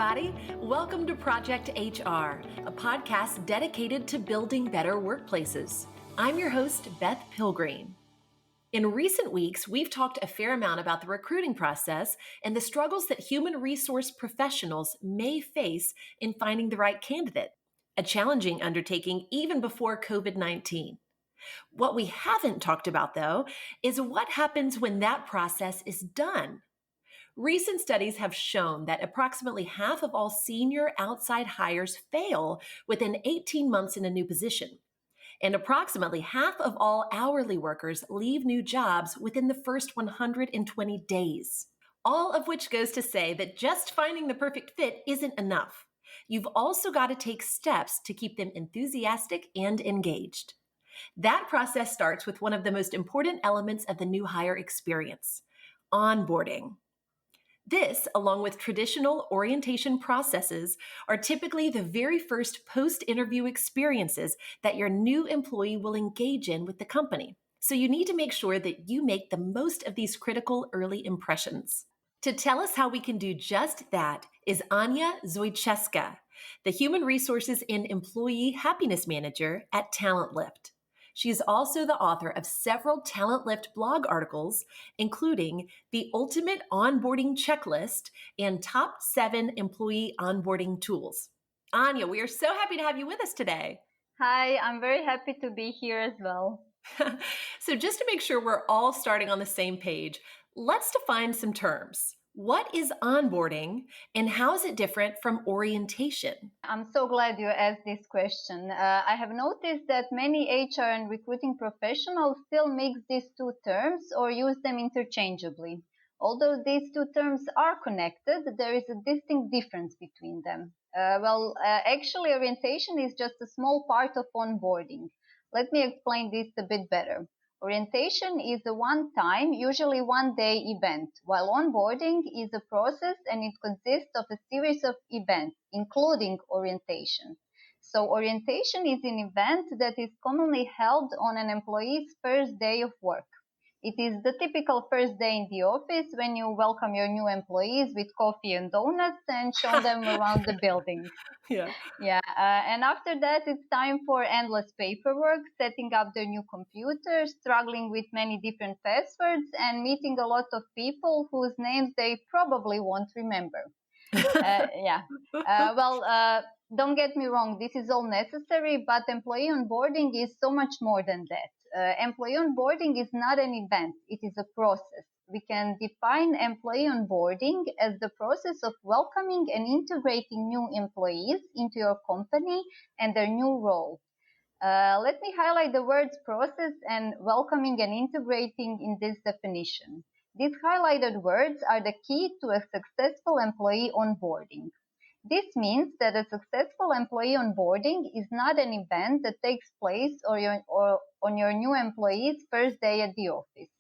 everybody. Welcome to Project HR, a podcast dedicated to building better workplaces. I'm your host, Beth Pilgreen. In recent weeks, we've talked a fair amount about the recruiting process and the struggles that human resource professionals may face in finding the right candidate, a challenging undertaking even before COVID-19. What we haven't talked about, though, is what happens when that process is done. Recent studies have shown that approximately half of all senior outside hires fail within 18 months in a new position. And approximately half of all hourly workers leave new jobs within the first 120 days. All of which goes to say that just finding the perfect fit isn't enough. You've also got to take steps to keep them enthusiastic and engaged. That process starts with one of the most important elements of the new hire experience, onboarding. This, along with traditional orientation processes, are typically the very first post-interview experiences that your new employee will engage in with the company. So you need to make sure that you make the most of these critical early impressions. To tell us how we can do just that is Anja Zojčeska, the Human Resources and Employee Happiness Manager at TalentLyft. She is also the author of several TalentLyft blog articles, including The Ultimate Onboarding Checklist and Top 7 Employee Onboarding Tools. Anja, we are so happy to have you with us today. Hi, I'm very happy to be here as well. So just to make sure we're all starting on the same page, let's define some terms. What is onboarding and how is it different from orientation? I'm so glad you asked this question. I have noticed that many HR and recruiting professionals still mix these two terms or use them interchangeably. Although these two terms are connected, there is a distinct difference between them. Actually, orientation is just a small part of onboarding. Let me explain this a bit better. Orientation is a one-time, usually one-day event, while onboarding is a process and it consists of a series of events, including orientation. So orientation is an event that is commonly held on an employee's first day of work. It is the typical first day in the office when you welcome your new employees with coffee and donuts and show them around the building. And after that, it's time for endless paperwork, setting up the new computer, struggling with many different passwords, and meeting a lot of people whose names they probably won't remember. Don't get me wrong, this is all necessary, but employee onboarding is so much more than that. Employee onboarding is not an event, it is a process. We can define employee onboarding as the process of welcoming and integrating new employees into your company and their new role. Let me highlight the words process and welcoming and integrating in this definition. These highlighted words are the key to a successful employee onboarding. This means that a successful employee onboarding is not an event that takes place on your new employee's first day at the office.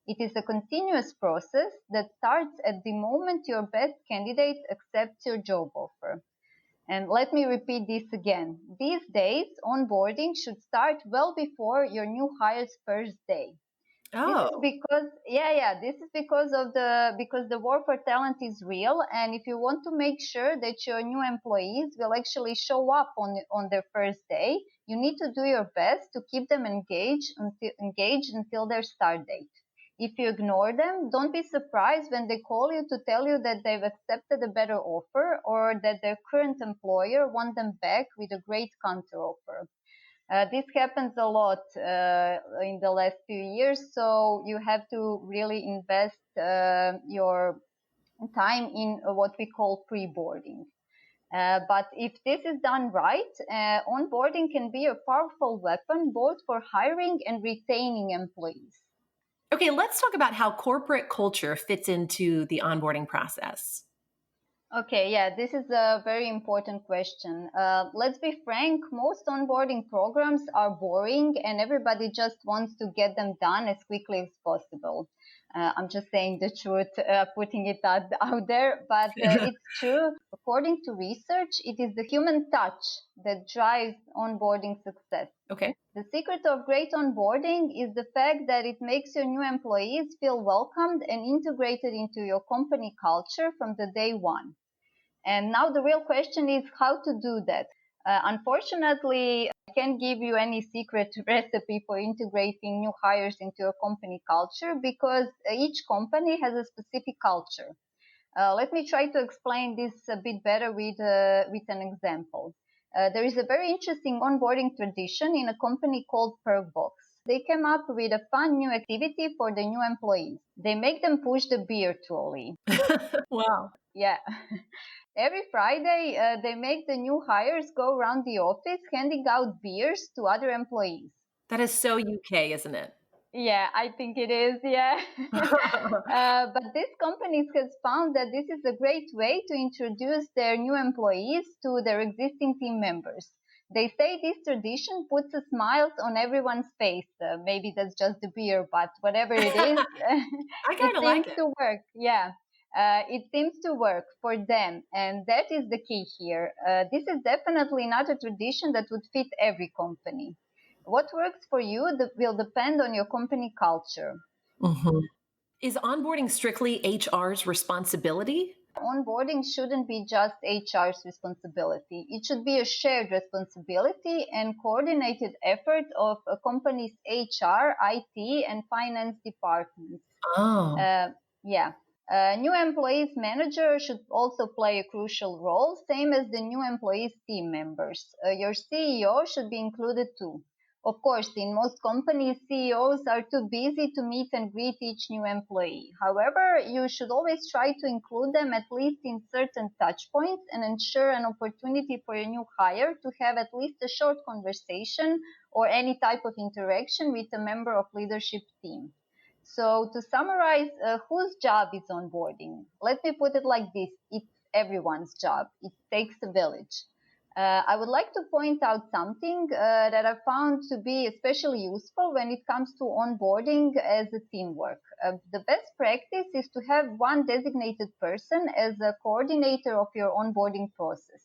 It is a continuous process that starts at the moment your best candidate accepts your job offer. And let me repeat this again. These days, onboarding should start well before your new hire's first day. This is because the war for talent is real, and if you want to make sure that your new employees will actually show up on their first day, you need to do your best to keep them engaged until their start date. If you ignore them, don't be surprised when they call you to tell you that they've accepted a better offer or that their current employer wants them back with a great counteroffer. This happens a lot in the last few years, so you have to really invest your time in what we call pre-boarding. But if this is done right, onboarding can be a powerful weapon both for hiring and retaining employees. Okay, let's talk about how corporate culture fits into the onboarding process. Okay, this is a very important question. Let's be frank, most onboarding programs are boring and everybody just wants to get them done as quickly as possible. I'm just saying the truth, putting it out there, but it's true. According to research, it is the human touch that drives onboarding success. Okay. The secret of great onboarding is the fact that it makes your new employees feel welcomed and integrated into your company culture from the day one. And now the real question is how to do that. Unfortunately, I can't give you any secret recipe for integrating new hires into a company culture because each company has a specific culture. Let me try to explain this a bit better with an example. There is a very interesting onboarding tradition in a company called Perkbox. They came up with a fun new activity for the new employees. They make them push the beer trolley. Wow. Yeah. Every Friday, they make the new hires go around the office handing out beers to other employees. That is so UK, isn't it? Yeah, I think it is. Yeah. But these companies has found that this is a great way to introduce their new employees to their existing team members. They say this tradition puts a smile on everyone's face. Maybe that's just the beer, but whatever it is, I it kind of seems like it. to work. Yeah. It seems to work for them, and that is the key here. This is definitely not a tradition that would fit every company. What works for you will depend on your company culture. Mhm. Is onboarding strictly HR's responsibility? Onboarding shouldn't be just HR's responsibility. It should be a shared responsibility and coordinated effort of a company's HR, IT, and finance departments. Oh, Yeah. New employees manager should also play a crucial role, same as the new employees team members. Your CEO should be included too. Of course, in most companies, CEOs are too busy to meet and greet each new employee. However, you should always try to include them at least in certain touch points and ensure an opportunity for a new hire to have at least a short conversation or any type of interaction with a member of leadership team. So to summarize, whose job is onboarding? Let me put it like this. It's everyone's job. It takes a village. I would like to point out something that I found to be especially useful when it comes to onboarding as a teamwork. The best practice is to have one designated person as a coordinator of your onboarding process.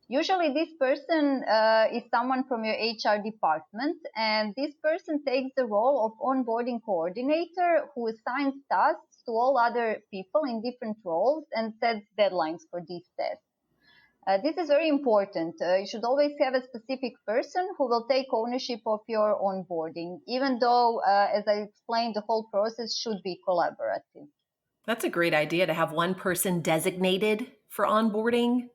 Usually, this person is someone from your HR department, and this person takes the role of onboarding coordinator who assigns tasks to all other people in different roles and sets deadlines for these tasks. This is very important. You should always have a specific person who will take ownership of your onboarding, even though, as I explained, the whole process should be collaborative. that's a great idea to have one person designated for onboarding,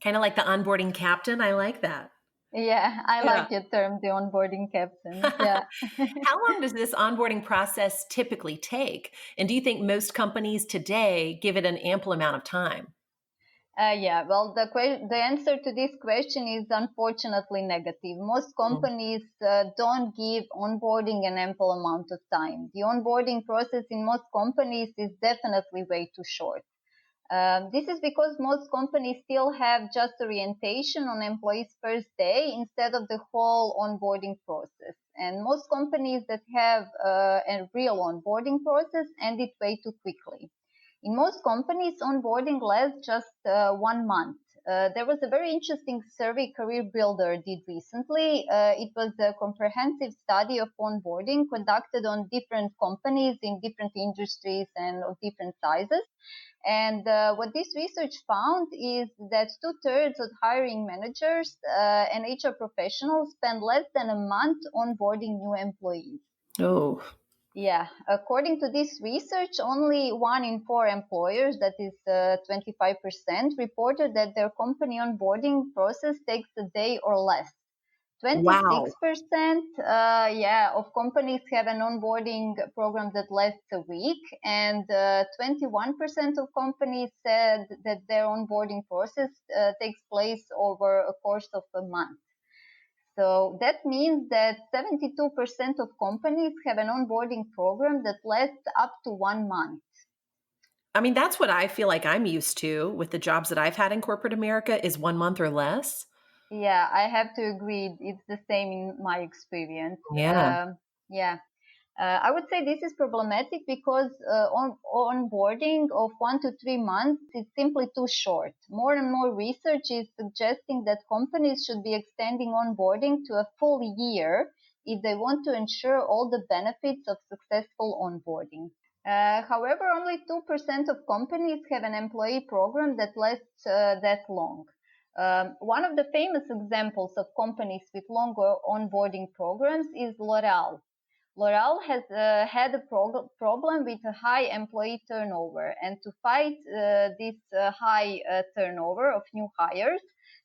kind of like the onboarding captain. I like that. Yeah, I Yeah. like your term, the onboarding captain. Yeah. How long does this onboarding process typically take? And do you think most companies today give it an ample amount of time? Yeah, well, the answer to this question is unfortunately negative. Most Mm. companies don't give onboarding an ample amount of time. The onboarding process in most companies is definitely way too short. This is because most companies still have just orientation on employees' first day instead of the whole onboarding process. And most companies that have a real onboarding process end it way too quickly. In most companies, onboarding lasts just 1 month. There was a very interesting survey Career Builder did recently. It was a comprehensive study of onboarding conducted on different companies in different industries and of different sizes. And what this research found is that 2/3 of hiring managers and HR professionals spend less than a month onboarding new employees. Oh, Yeah, according to this research, only 1 in 4 employers, that is 25%, reported that their company onboarding process takes a day or less. wow. 26% of companies have an onboarding program that lasts a week, and 21% of companies said that their onboarding process takes place over a course of a month. So that means that 72% of companies have an onboarding program that lasts up to 1 month. I mean, that's what I feel like I'm used to with the jobs that I've had in corporate America is 1 month or less. Yeah, I have to agree. It's the same in my experience. Yeah. Yeah. I would say this is problematic because onboarding of 1 to 3 months is simply too short. More and more research is suggesting that companies should be extending onboarding to a full year if they want to ensure all the benefits of successful onboarding. However, only 2% of companies have an employee program that lasts that long. One of the famous examples of companies with longer onboarding programs is L'Oreal. L'Oreal has had a problem with a high employee turnover, and to fight this high turnover of new hires,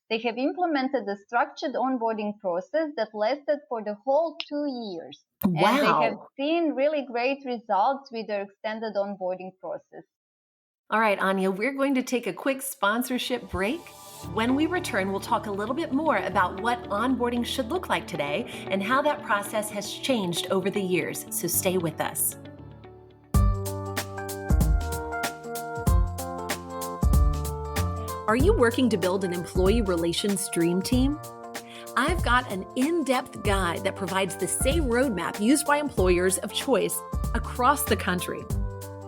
they have implemented a structured onboarding process that lasted for the whole 2 years. Wow. And they have seen really great results with their extended onboarding process. All right, Anja, we're going to take a quick sponsorship break. When we return, we'll talk a little bit more about what onboarding should look like today and how that process has changed over the years. So stay with us. Are you working to build an employee relations dream team? I've got an in-depth guide that provides the same roadmap used by employers of choice across the country.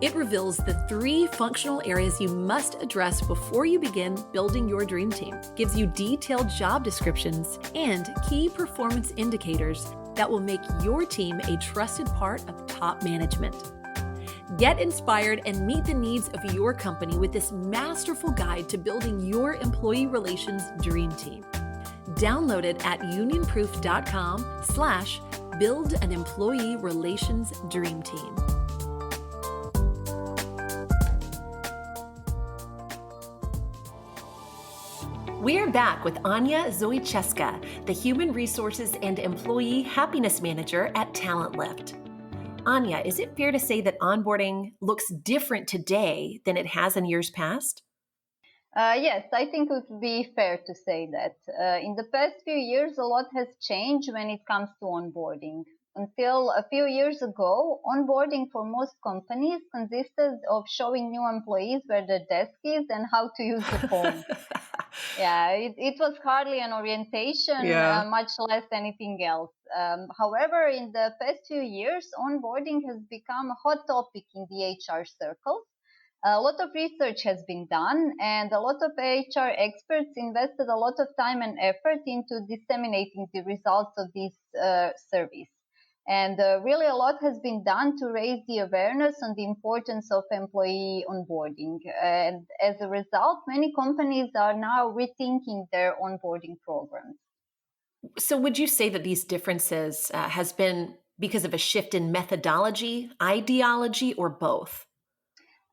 It reveals the 3 functional areas you must address before you begin building your dream team, gives you detailed job descriptions, and key performance indicators that will make your team a trusted part of top management. Get inspired and meet the needs of your company with this masterful guide to building your employee relations dream team. Download it at unionproof.com/build an employee relations dream team. We're back with Anja Zojčeska, the Human Resources and Employee Happiness Manager at TalentLyft. Anja, is it fair to say that onboarding looks different today than it has in years past? Yes, I think it would be fair to say that. In the past few years, a lot has changed when it comes to onboarding. Until a few years ago, onboarding for most companies consisted of showing new employees where their desk is and how to use the phone. Yeah, it was hardly an orientation, much less anything else. However, in the past few years, onboarding has become a hot topic in the HR circles. A lot of research has been done, and a lot of HR experts invested a lot of time and effort into disseminating the results of these surveys. And really a lot has been done to raise the awareness on the importance of employee onboarding. And as a result, many companies are now rethinking their onboarding programs. So would you say that these differences has been because of a shift in methodology, ideology, or both?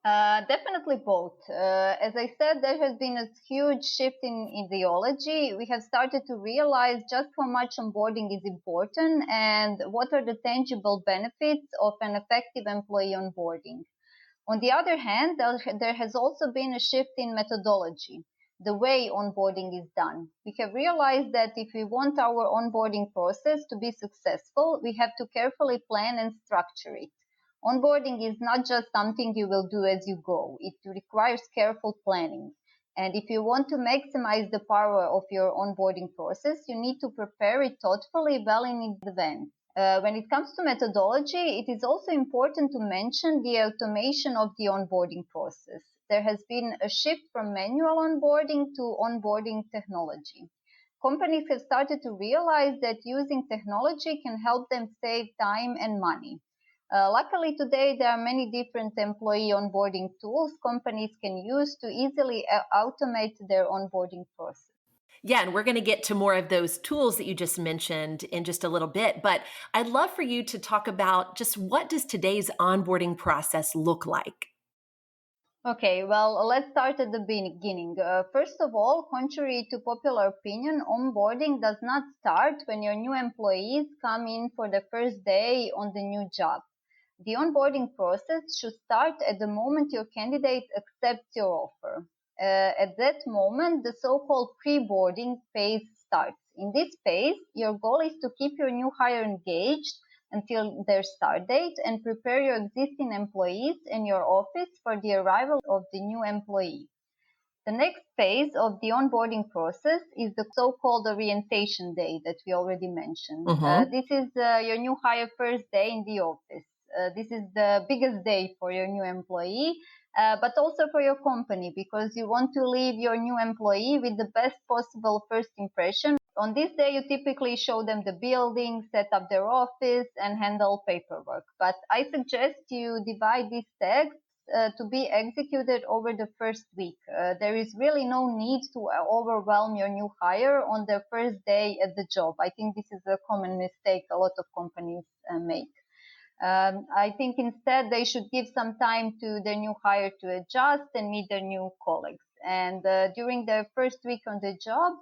Definitely both. As I said, there has been a huge shift in ideology. We have started to realize just how much onboarding is important and what are the tangible benefits of an effective employee onboarding. On the other hand, there has also been a shift in methodology, the way onboarding is done. We have realized that if we want our onboarding process to be successful, we have to carefully plan and structure it. Onboarding is not just something you will do as you go. It requires careful planning. And if you want to maximize the power of your onboarding process, you need to prepare it thoughtfully well in advance. When it comes to methodology, it is also important to mention the automation of the onboarding process. There has been a shift from manual onboarding to onboarding technology. Companies have started to realize that using technology can help them save time and money. Luckily, today there are many different employee onboarding tools companies can use to easily automate their onboarding process. Yeah, and we're going to get to more of those tools that you just mentioned in just a little bit, but I'd love for you to talk about just what does today's onboarding process look like? Okay, well, let's start at the beginning. First of all, contrary to popular opinion, onboarding does not start when your new employees come in for the first day on the new job. The onboarding process should start at the moment your candidate accepts your offer. At that moment, the so-called pre-boarding phase starts. In this phase, your goal is to keep your new hire engaged until their start date and prepare your existing employees and your office for the arrival of the new employee. The next phase of the onboarding process is the so-called orientation day that we already mentioned. This is your new hire first day in the office. This is the biggest day for your new employee, but also for your company because you want to leave your new employee with the best possible first impression On this day, you typically show them the building, set up their office, and handle paperwork. But I suggest you divide these tasks to be executed over the first week. There is really no need to overwhelm your new hire on their first day at the job. I think this is a common mistake a lot of companies make. I think instead they should give some time to their new hire to adjust and meet their new colleagues. And during their first week on the job,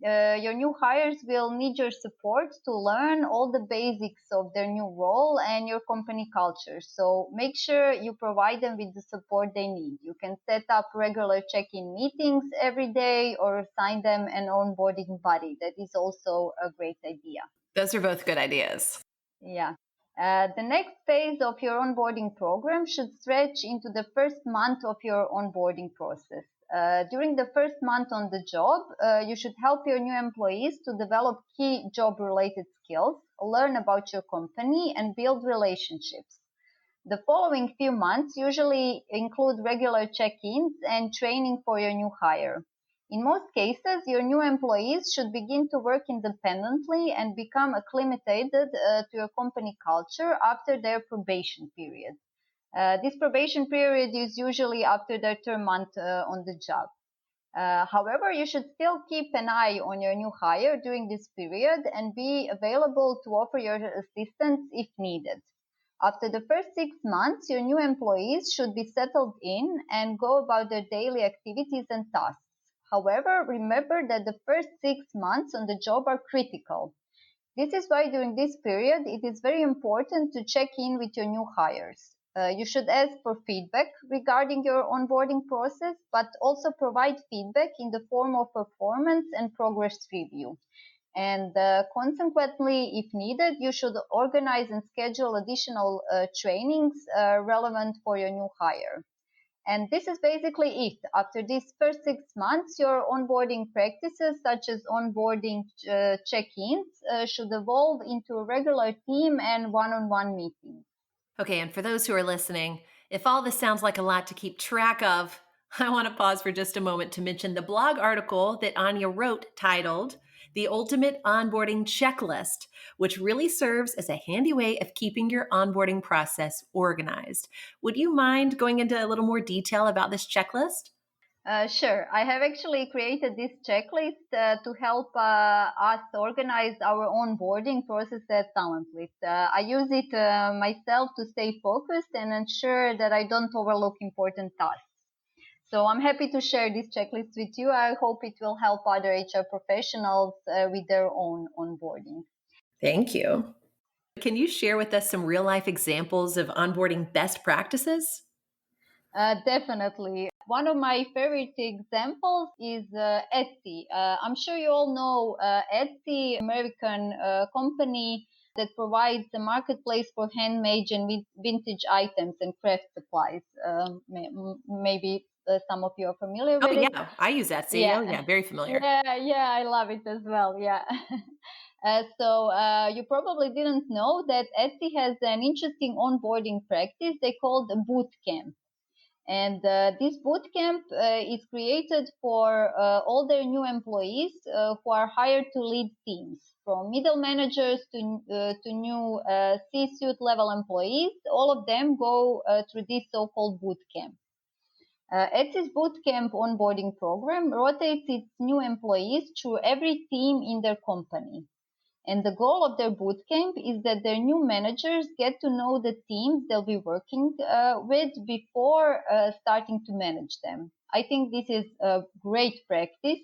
your new hires will need your support to learn all the basics of their new role and your company culture. So make sure you provide them with the support they need. You can set up regular check-in meetings every day or assign them an onboarding buddy. That is also a great idea. Those are both good ideas. Yeah. The next phase of your onboarding program should stretch into the first month of your onboarding process. During the first month on the job, you should help your new employees to develop key job-related skills, learn about your company, and build relationships. The following few months usually include regular check-ins and training for your new hire. In most cases, your new employees should begin to work independently and become acclimated to your company culture after their probation period. This probation period is usually after their third month on the job. However, you should still keep an eye on your new hire during this period and be available to offer your assistance if needed. After the first 6 months, your new employees should be settled in and go about their daily activities and tasks. However, remember that the first 6 months on the job are critical. This is why during this period, it is very important to check in with your new hires. You should ask for feedback regarding your onboarding process, but also provide feedback in the form of performance and progress review. And consequently, if needed, you should organize and schedule additional trainings relevant for your new hire. And this is basically it. After these first 6 months, your onboarding practices, such as onboarding check-ins, should evolve into a regular team and one-on-one meetings. Okay, and for those who are listening, if all this sounds like a lot to keep track of, I want to pause for just a moment to mention the blog article that Anja wrote titled The Ultimate Onboarding Checklist, which really serves as a handy way of keeping your onboarding process organized. Would you mind going into a little more detail about this checklist? Sure. I have actually created this checklist to help us organize our onboarding process at TalentLyft. I use it myself to stay focused and ensure that I don't overlook important tasks. So I'm happy to share this checklist with you. I hope it will help other HR professionals with their own onboarding. Thank you. Can you share with us some real-life examples of onboarding best practices? Definitely. One of my favorite examples is Etsy. I'm sure you all know Etsy, American company that provides a marketplace for handmade and vintage items and craft supplies. Maybe some of you are familiar with it. Yeah, I use Etsy. Yeah. Oh, yeah, very familiar. Yeah, I love it as well. Yeah. You probably didn't know that Etsy has an interesting onboarding practice they call the boot camp. And this bootcamp is created for all their new employees who are hired to lead teams, from middle managers to new C-suite level employees. All of them go through this so-called bootcamp. Etsy's bootcamp onboarding program rotates its new employees through every team in their company. And the goal of their bootcamp is that their new managers get to know the teams they'll be working with before starting to manage them. I think this is a great practice.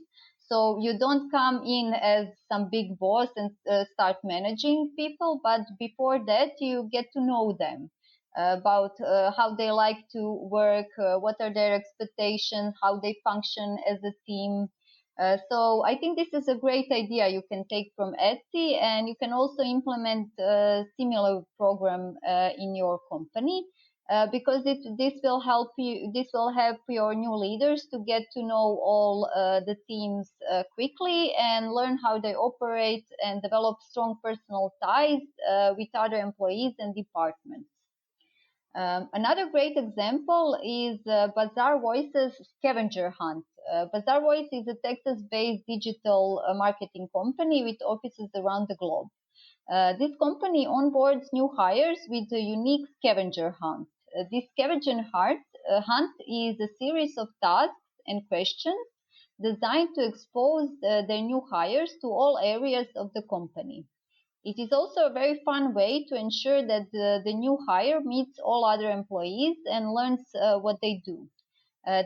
So you don't come in as some big boss and start managing people, but before that you get to know them about how they like to work, what are their expectations, how they function as a team. So I think this is a great idea you can take from Etsy, and you can also implement a similar program in your company because this will help you. This will help your new leaders to get to know all the teams quickly and learn how they operate and develop strong personal ties with other employees and departments. Another great example is Bazaar Voices scavenger hunt. Bazaarvoice is a Texas-based digital marketing company with offices around the globe. This company onboards new hires with a unique scavenger hunt. This scavenger hunt is a series of tasks and questions designed to expose their new hires to all areas of the company. It is also a very fun way to ensure that the new hire meets all other employees and learns what they do.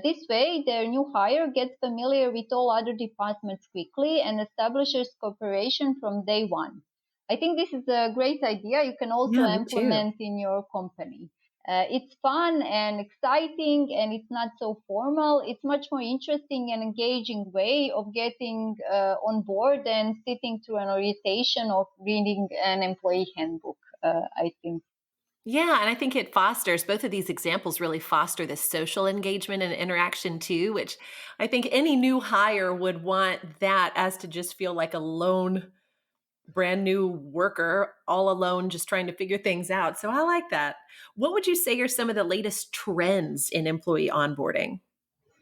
This way, their new hire gets familiar with all other departments quickly and establishes cooperation from day one. I think this is a great idea. You can also Yeah, me too. implement in your company. It's fun and exciting, and it's not so formal. It's much more interesting and engaging way of getting on board than sitting through an orientation or reading an employee handbook, I think. Yeah, and I think it fosters both of these examples really foster this social engagement and interaction too, which I think any new hire would want that as to just feel like a lone brand new worker all alone just trying to figure things out. So I like that. What would you say are some of the latest trends in employee onboarding?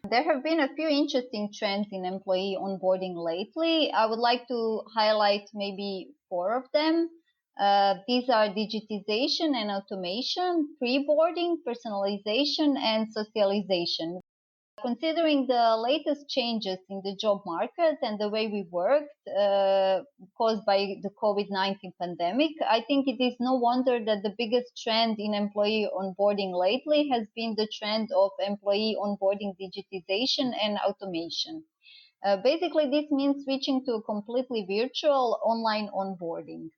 There have been a few interesting trends in employee onboarding lately. I would like to highlight maybe four of them. These are digitization and automation, pre-boarding, personalization, and socialization. Considering the latest changes in the job market and the way we worked caused by the COVID-19 pandemic, I think it is no wonder that the biggest trend in employee onboarding lately has been the trend of employee onboarding digitization and automation. Basically, this means switching to a completely virtual online onboarding.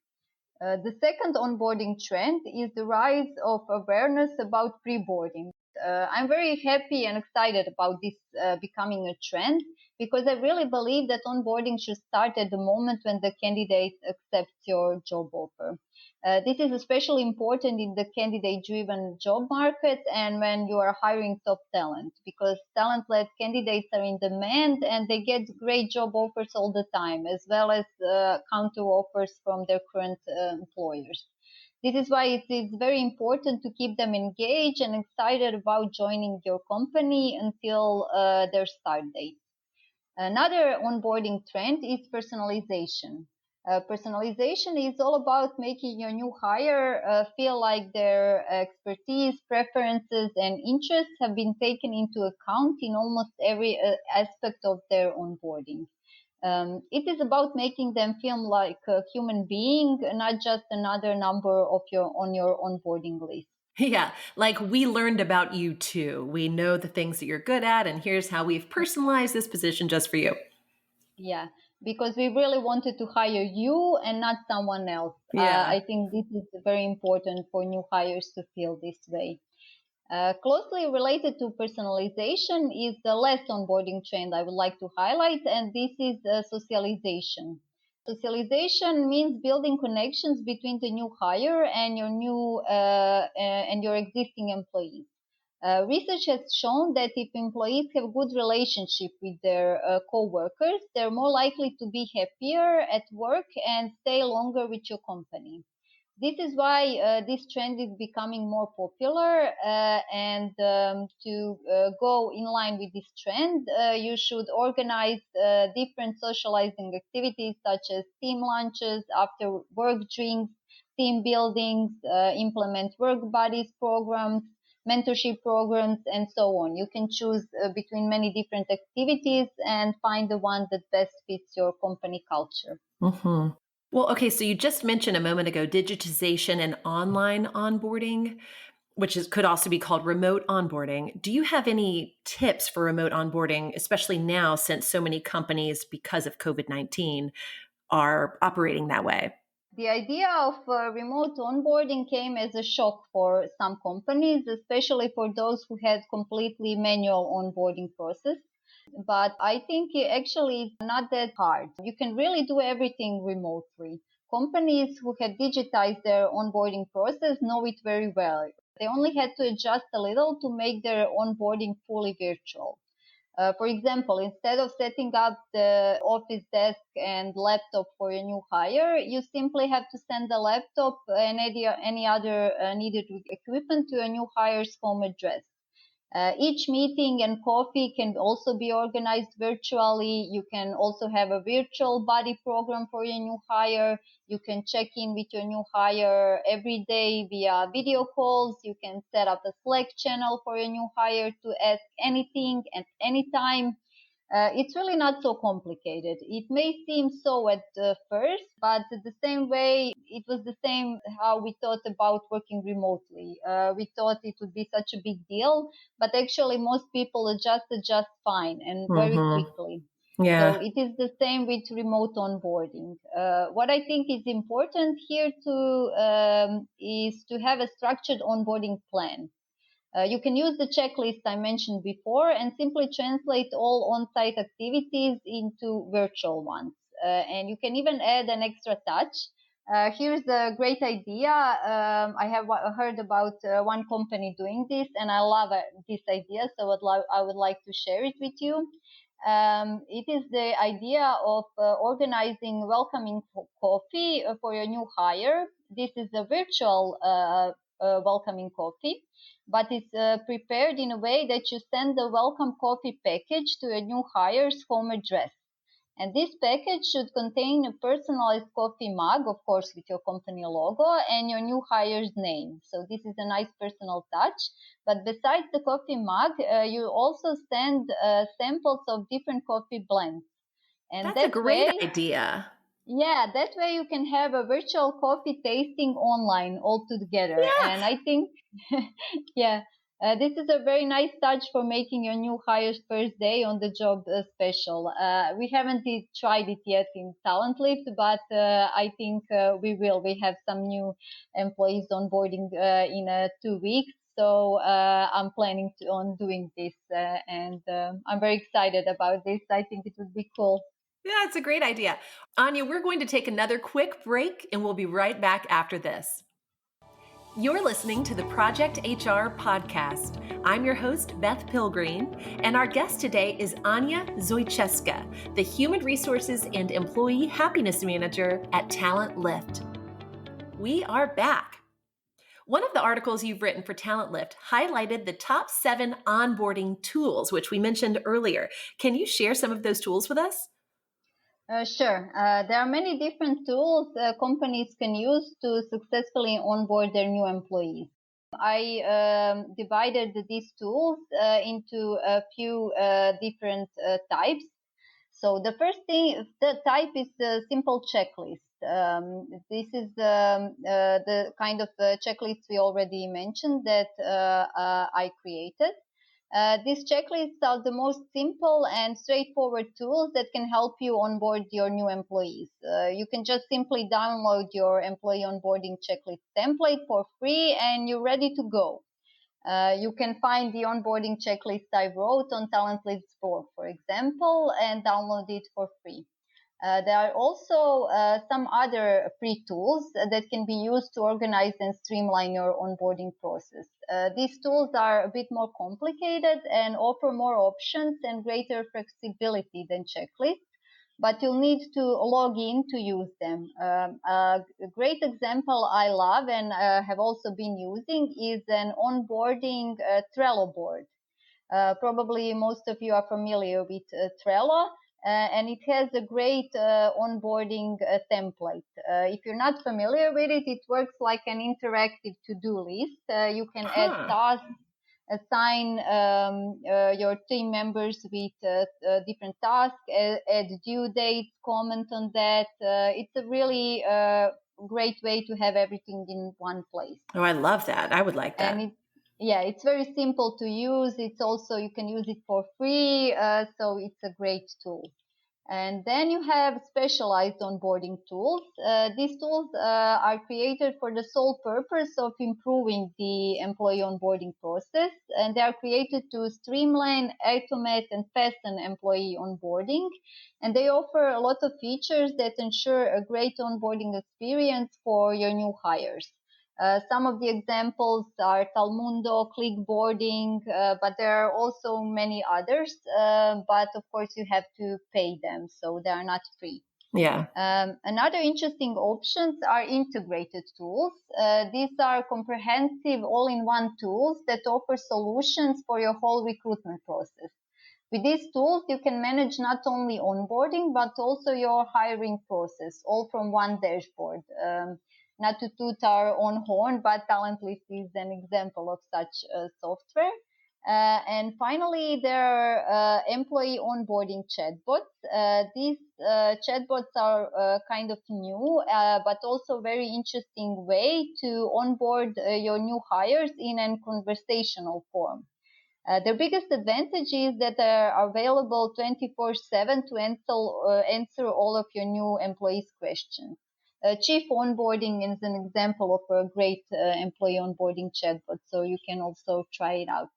The second onboarding trend is the rise of awareness about pre-boarding. I'm very happy and excited about this becoming a trend because I really believe that onboarding should start at the moment when the candidate accepts your job offer. This is especially important in the candidate-driven job market and when you are hiring top talent because talent-led candidates are in demand and they get great job offers all the time as well as counter offers from their current employers. This is why it is very important to keep them engaged and excited about joining your company until their start date. Another onboarding trend is personalization. Personalization is all about making your new hire feel like their expertise, preferences, and interests have been taken into account in almost every aspect of their onboarding. It is about making them feel like a human being, not just another number of on your onboarding list. Yeah, like we learned about you too. We know the things that you're good at, and here's how we've personalized this position just for you. Yeah, because we really wanted to hire you and not someone else. Yeah. I think this is very important for new hires to feel this way. Closely related to personalization is the last onboarding trend I would like to highlight, and this is socialization. Socialization means building connections between the new hire and your existing employees. Research has shown that if employees have good relationship with their co-workers, they're more likely to be happier at work and stay longer with your company. This is why this trend is becoming more popular. And to go in line with this trend, you should organize different socializing activities such as team lunches, after work drinks, team buildings, implement work buddies programs, mentorship programs, and so on. You can choose between many different activities and find the one that best fits your company culture. hmm Well, okay, so you just mentioned a moment ago digitization and online onboarding, which could also be called remote onboarding. Do you have any tips for remote onboarding, especially now since so many companies, because of COVID-19, are operating that way? The idea of remote onboarding came as a shock for some companies, especially for those who had completely manual onboarding process. But I think actually it's not that hard. You can really do everything remotely. Companies who had digitized their onboarding process know it very well. They only had to adjust a little to make their onboarding fully virtual. For example, instead of setting up the office desk and laptop for a new hire, you simply have to send the laptop and any other needed equipment to a new hire's home address. Each meeting and coffee can also be organized virtually. You can also have a virtual buddy program for your new hire. You can check in with your new hire every day via video calls. You can set up a Slack channel for your new hire to ask anything at any time. It's really not so complicated. It may seem so at first, but the same way, it was the same how we thought about working remotely. We thought it would be such a big deal, but actually most people adjusted just fine and very quickly. Yeah. So it is the same with remote onboarding. What I think is important here is to have a structured onboarding plan. You can use the checklist I mentioned before and simply translate all on-site activities into virtual ones. And you can even add an extra touch. Here's a great idea. I have heard about one company doing this, and I love this idea, so I would like to share it with you. It is the idea of organizing welcoming coffee for your new hire. This is a virtual welcoming coffee, but it's prepared in a way that you send the welcome coffee package to a new hire's home address. And this package should contain a personalized coffee mug, of course, with your company logo and your new hire's name. So this is a nice personal touch. But besides the coffee mug, you also send samples of different coffee blends. And That's a great idea. Yeah, that way you can have a virtual coffee tasting online all together. Yeah. And I think, yeah, this is a very nice touch for making your new hire's first day on the job special. We haven't tried it yet in TalentLyft, but I think we will. We have some new employees onboarding in 2 weeks. So I'm planning on doing this, and I'm very excited about this. I think it would be cool. Yeah, it's a great idea. Anja, we're going to take another quick break and we'll be right back after this. You're listening to the Project HR podcast. I'm your host, Beth Pilgreen, and our guest today is Anja Zojčeska, the Human Resources and Employee Happiness Manager at TalentLyft. We are back. One of the articles you've written for TalentLyft highlighted the top 7 onboarding tools, which we mentioned earlier. Can you share some of those tools with us? Sure. There are many different tools companies can use to successfully onboard their new employees. I divided these tools into a few different types. So the first thing, the type is a simple checklist. This is the kind of checklist we already mentioned that I created. These checklists are the most simple and straightforward tools that can help you onboard your new employees. You can just simply download your employee onboarding checklist template for free and you're ready to go. You can find the onboarding checklist I wrote on TalentLyft's blog, for example, and download it for free. There are also some other free tools that can be used to organize and streamline your onboarding process. These tools are a bit more complicated and offer more options and greater flexibility than checklists, but you'll need to log in to use them. A great example I love and have also been using is an onboarding Trello board. Probably most of you are familiar with Trello. And it has a great onboarding template. If you're not familiar with it, it works like an interactive to-do list. You can add tasks, assign your team members with different tasks, add due dates, comment on that. It's a really great way to have everything in one place. Oh, I love that. I would like that. And it's very simple to use. It's also, you can use it for free. So it's a great tool. And then you have specialized onboarding tools. These tools are created for the sole purpose of improving the employee onboarding process. And they are created to streamline, automate, and fasten employee onboarding. And they offer a lot of features that ensure a great onboarding experience for your new hires. Some of the examples are Talmundo, Clickboarding, but there are also many others. But of course, you have to pay them, so they are not free. Yeah. Another interesting options are integrated tools. These are comprehensive all-in-one tools that offer solutions for your whole recruitment process. With these tools, you can manage not only onboarding, but also your hiring process, all from one dashboard. Not to toot our own horn, but TalentLyft is an example of such software. And finally, there are employee onboarding chatbots. These chatbots are kind of new, but also very interesting way to onboard your new hires in a conversational form. Their biggest advantage is that they are available 24/7 to answer all of your new employees' questions. Chief Onboarding is an example of a great employee onboarding chatbot, so you can also try it out.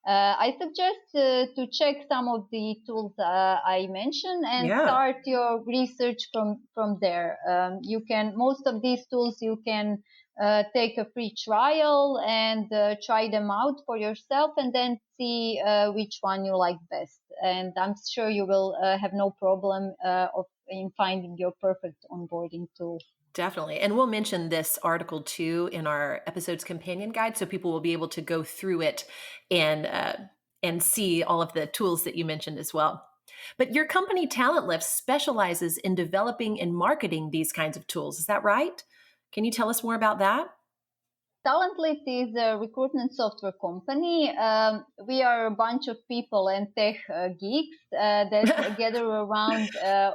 I suggest to check some of the tools I mentioned and start your research from there. Most of these tools you can take a free trial and try them out for yourself and then see which one you like best. And I'm sure you will have no problem in finding your perfect onboarding tool. Definitely. And we'll mention this article too in our episode's companion guide, so people will be able to go through it and see all of the tools that you mentioned as well. But your company, TalentLyft, specializes in developing and marketing these kinds of tools. Is that right? Can you tell us more about that? TalentLyft is a recruitment software company. We are a bunch of people and tech geeks that gather around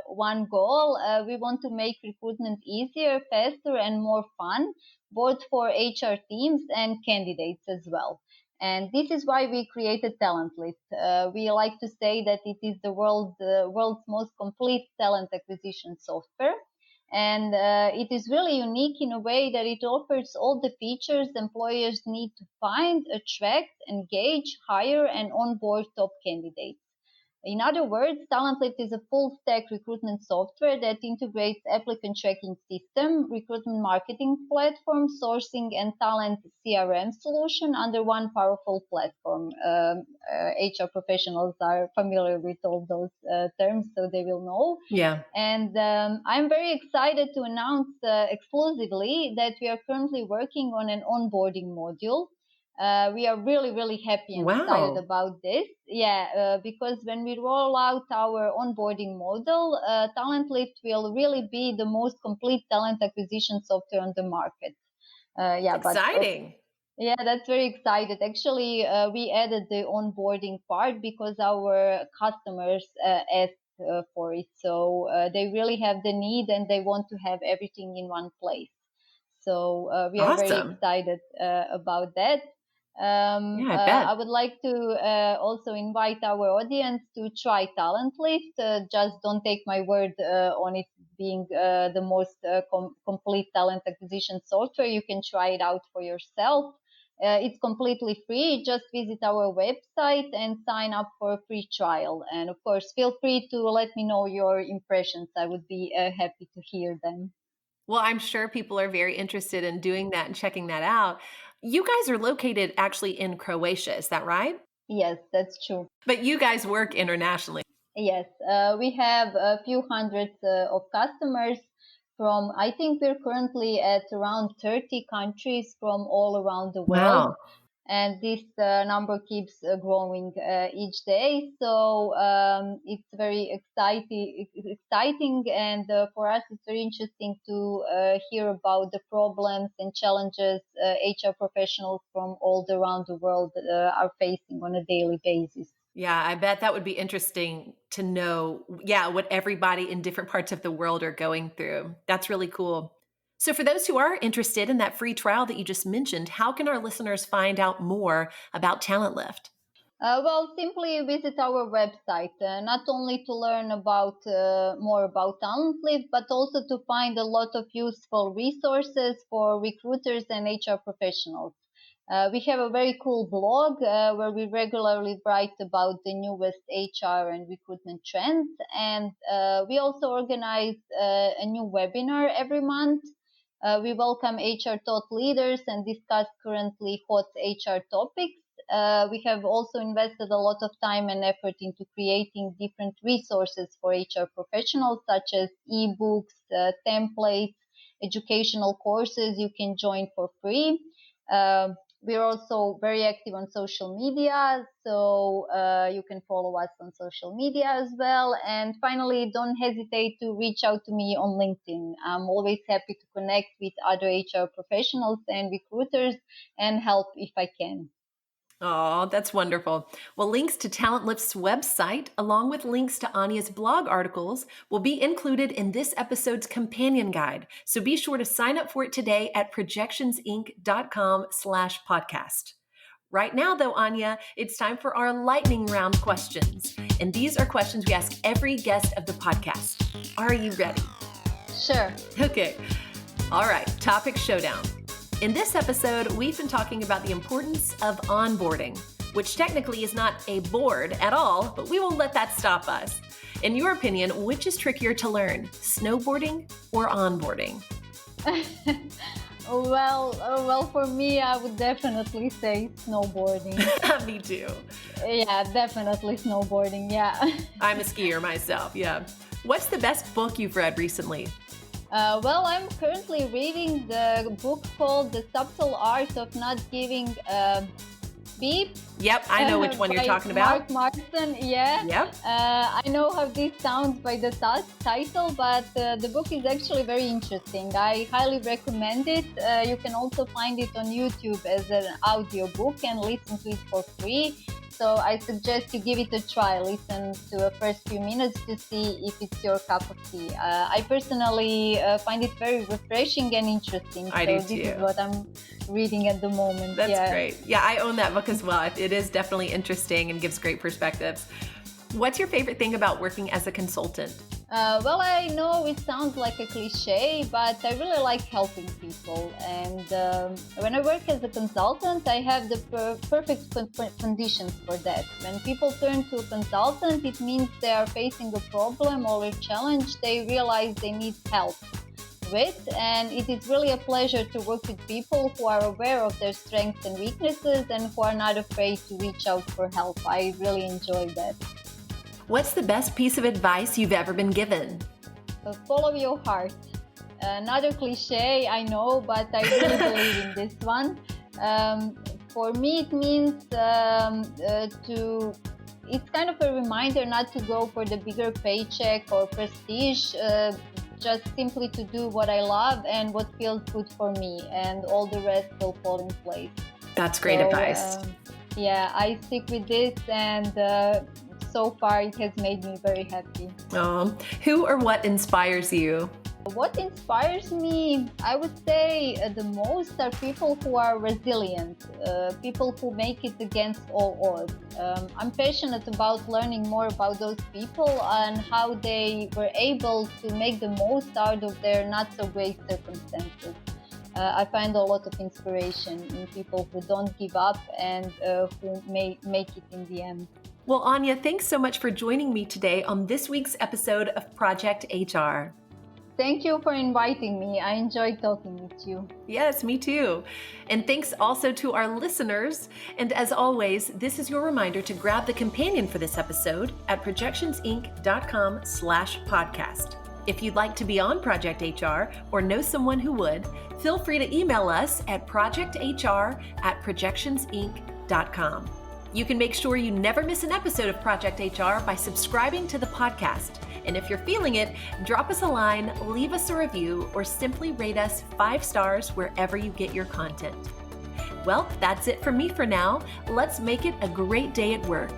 one goal. We want to make recruitment easier, faster, and more fun, both for HR teams and candidates as well. And this is why we created TalentLyft. We like to say that it is the world's most complete talent acquisition software. And it is really unique in a way that it offers all the features employers need to find, attract, engage, hire, and onboard top candidates. In other words, TalentLyft is a full-stack recruitment software that integrates applicant tracking system, recruitment marketing platform, sourcing, and talent CRM solution under one powerful platform. HR professionals are familiar with all those terms, so they will know. Yeah. And I'm very excited to announce exclusively that we are currently working on an onboarding module. We are really, really happy and excited about this. Because when we roll out our onboarding model, TalentLyft will really be the most complete talent acquisition software on the market. Exciting. That's very excited. Actually, we added the onboarding part because our customers asked for it. So they really have the need and they want to have everything in one place. So we are very excited about that. I would like to also invite our audience to try TalentLyft. Just don't take my word on it being the most complete talent acquisition software. You can try it out for yourself. It's completely free. Just visit our website and sign up for a free trial. And of course, feel free to let me know your impressions. I would be happy to hear them. Well, I'm sure people are very interested in doing that and checking that out. You guys are located actually in Croatia, is that right? Yes, that's true. But you guys work internationally. Yes, we have a few hundreds of customers from, I think we're currently at around 30 countries from all around the world. Wow. And this number keeps growing each day. So it's very exciting. And for us, it's very interesting to hear about the problems and challenges HR professionals from all around the world are facing on a daily basis. Yeah, I bet that would be interesting to know, what everybody in different parts of the world are going through. That's really cool. So for those who are interested in that free trial that you just mentioned, how can our listeners find out more about TalentLyft? Simply visit our website, not only to learn about more about TalentLyft, but also to find a lot of useful resources for recruiters and HR professionals. We have a very cool blog where we regularly write about the newest HR and recruitment trends. And we also organize a new webinar every month. We welcome HR thought leaders and discuss currently hot HR topics. we have also invested a lot of time and effort into creating different resources for HR professionals, such as ebooks, templates, educational courses you can join for free. We're also very active on social media, so you can follow us on social media as well. And finally, don't hesitate to reach out to me on LinkedIn. I'm always happy to connect with other HR professionals and recruiters and help if I can. Oh, that's wonderful. Well, links to TalentLyft's website, along with links to Anja's blog articles, will be included in this episode's companion guide. So be sure to sign up for it today at projectionsinc.com/podcast. Right now, though, Anja, it's time for our lightning round questions. And these are questions we ask every guest of the podcast. Are you ready? Sure. Okay. All right. Topic showdown. In this episode, we've been talking about the importance of onboarding, which technically is not a board at all, but we won't let that stop us. In your opinion, which is trickier to learn, snowboarding or onboarding? Well, for me, I would definitely say snowboarding. Me too. Yeah, definitely snowboarding, yeah. I'm a skier myself, yeah. What's the best book you've read recently? I'm currently reading the book called The Subtle Art of Not Giving Beep. Yep, I know which one you're talking about. Mark Marston, yeah. Yep. I know how this sounds by the title, but the book is actually very interesting. I highly recommend it. You can also find it on YouTube as an audio book and listen to it for free. So I suggest you give it a try. Listen to the first few minutes to see if it's your cup of tea. I personally find it very refreshing and interesting. I do this too. is what I'm reading at the moment. That's great. Yeah, I own that book as well. It is definitely interesting and gives great perspectives. What's your favorite thing about working as a consultant? I know it sounds like a cliche, but I really like helping people. And when I work as a consultant, I have the perfect conditions for that. When people turn to a consultant, it means they are facing a problem or a challenge they realize they need help with. And it is really a pleasure to work with people who are aware of their strengths and weaknesses and who are not afraid to reach out for help. I really enjoy that. What's the best piece of advice you've ever been given? Follow your heart. Another cliche, I know, but I really believe in this one. For me, it means it's kind of a reminder not to go for the bigger paycheck or prestige, just simply to do what I love and what feels good for me, and all the rest will fall in place. That's great advice. I stick with this, and so far it has made me very happy. Who or what inspires you? What inspires me, I would say the most are people who are resilient, people who make it against all odds. I'm passionate about learning more about those people and how they were able to make the most out of their not so great circumstances. I find a lot of inspiration in people who don't give up and who make it in the end. Well, Anja, thanks so much for joining me today on this week's episode of Project HR. Thank you for inviting me. I enjoyed talking with you. Yes, me too. And thanks also to our listeners. And as always, this is your reminder to grab the companion for this episode at projectionsinc.com/podcast. If you'd like to be on Project HR or know someone who would, feel free to email us at projecthr@projectionsinc.com. You can make sure you never miss an episode of Project HR by subscribing to the podcast. And if you're feeling it, drop us a line, leave us a review, or simply rate us 5 stars wherever you get your content. Well, that's it from me for now. Let's make it a great day at work.